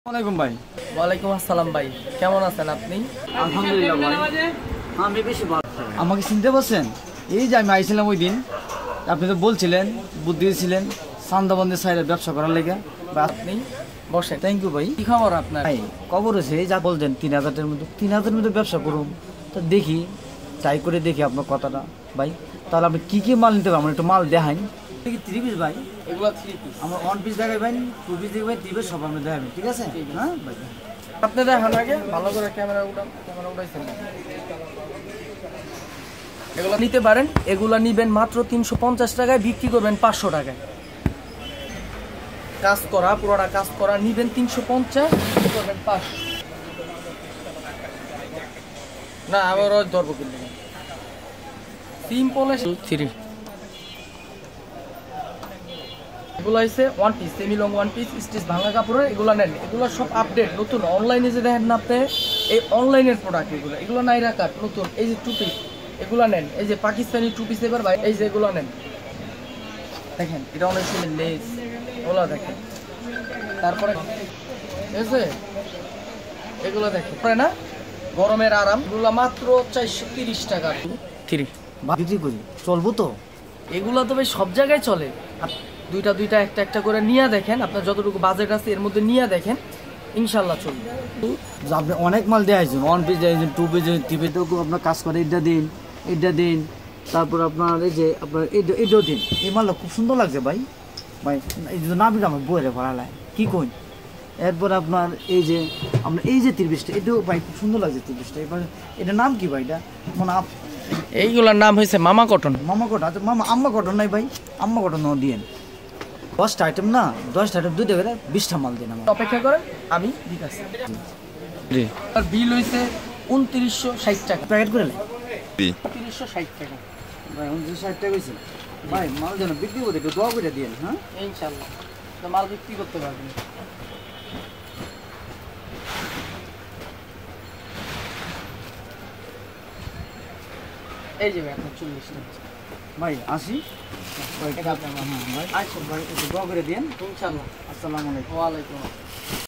ওয়ালাইকুম ভাই। ওয়ালাইকুম আসসালাম ভাই, কেমন আছেন আপনি? আলহামদুলিল্লাহ ভাই, আমি বেশি ভালো। আমাকে চিনতে পারছেন? এই যে আমি আইছিলাম ওই দিন, আপনি তো বলছিলেন, বুদ্ধি দিয়েছিলেন চান্দাবন্দির সাইডে ব্যবসা করার লেগে। আপনি বসেন। থ্যাংক ইউ ভাই। কি খবর আপনার? ভাই খবর হয়েছে যা বলছেন ৩,০০০-এর মধ্যে ৩,০০০-এর মধ্যে ব্যবসা করুন, তা দেখি ট্রাই করে দেখি আপনার কথাটা ভাই। তাহলে আপনি কী কী মাল নিতে পারবেন, আমার একটু মাল দেখাইন। কি 3 পিস ভাই? এগুলো 3 পিস। আমার 1 পিস দেখাবেন, 2 পিস দেখাবেন, 3 পিস সব আপনি দেখাবেন, ঠিক আছে? হ্যাঁ ভাই, আপনি দেখান আগে ভালো করে, ক্যামেরা উঠাইছেন। এগুলো নিতে পারেন, এগুলো নিবেন মাত্র 350 টাকায়, বিক্রি করবেন 500 টাকায়। কাজ করা, পুরোটা কাজ করা, নিবেন 350, বিক্রি করবেন 500। না আবার ধরবো কিন্তু সিম্পল 3। এগুলো হচ্ছে 1 piece, semi long 1 piece, stitch ভাঙা কাপড়ের। এগুলো নেন, এগুলো সব আপডেট নতুন। অনলাইনে যে দেখেন না আপনি, এই অনলাইনের প্রোডাক্ট এগুলো নাইরা কাট নতুন। এই যে 2 পিস এগুলো নেন, এই যে পাকিস্তানি 2 পিস এবার ভাই, এই যে এগুলো নেন, দেখেন এটা অনেক সুন্দর লেস, ওগুলো দেখেন। তারপরে ঠিক আছে, এগুলো দেখেন পরে না, গরমের আরাম। এগুলো মাত্র 430 টাকা। 3 বিক্রি করি, চলবো তো? এগুলো তো ভাই সব জায়গায় চলে। দুইটা একটা করে নিয়ে দেখেন, আপনার যতটুকু বাজেট আছে এর মধ্যে নিয়ে দেখেন, ইনশাল্লাহ চলবে। আপনি অনেক মাল দেখাইছেন, 1 পিস দেখাইছেন, 2 পিস, 3 পিস, আপনার কাজ করে এটা দিন, এটা দিন, তারপর আপনার এই যে আপনার এটাও দিন। এই মালটা খুব সুন্দর লাগছে ভাই। ভাই এই যে নাবিটা আমার বইরে ভরালায় কি কই। এরপর আপনার এই যে আপনার এই যে 3 পিসটা, এটাও ভাই খুব সুন্দর লাগছে 3 পিসটা। এবার এটার নাম কি ভাই? এটা মানে এইগুলোর নাম হয়েছে মামা কটন। মামা কটন। আচ্ছা মামা, আম্মা কটন নাই ভাই? আম্মা কটন দিয়েন। 10টা আইটেম না, 10টা আইটেম 2 করে 20টা মাল দিন আমার। অপেক্ষা করেন, আমি দিতেছি। জি, আর বিল হয়েছে 2960 টাকা। প্যাকেট করে নেই 2960 টাকা ভাই। 2960 টাকা হয়েছে ভাই। মাল যেন বিক্রি করে একটু দোয়া করে দিন। হ্যাঁ ইনশাল্লাহ, তো মাল বিক্রি করতে পারবেন। এই যে ভাই আপনার 40 টাকা ভাই, আসি ভাই। এটা আপনার মাল। হ্যাঁ ভাই, আচ্ছা ভাই একটু দোয়া করে দিন ইনশাল্লাহ। আসসালামু আলাইকুম। ওয়ালাইকুম আসসালাম।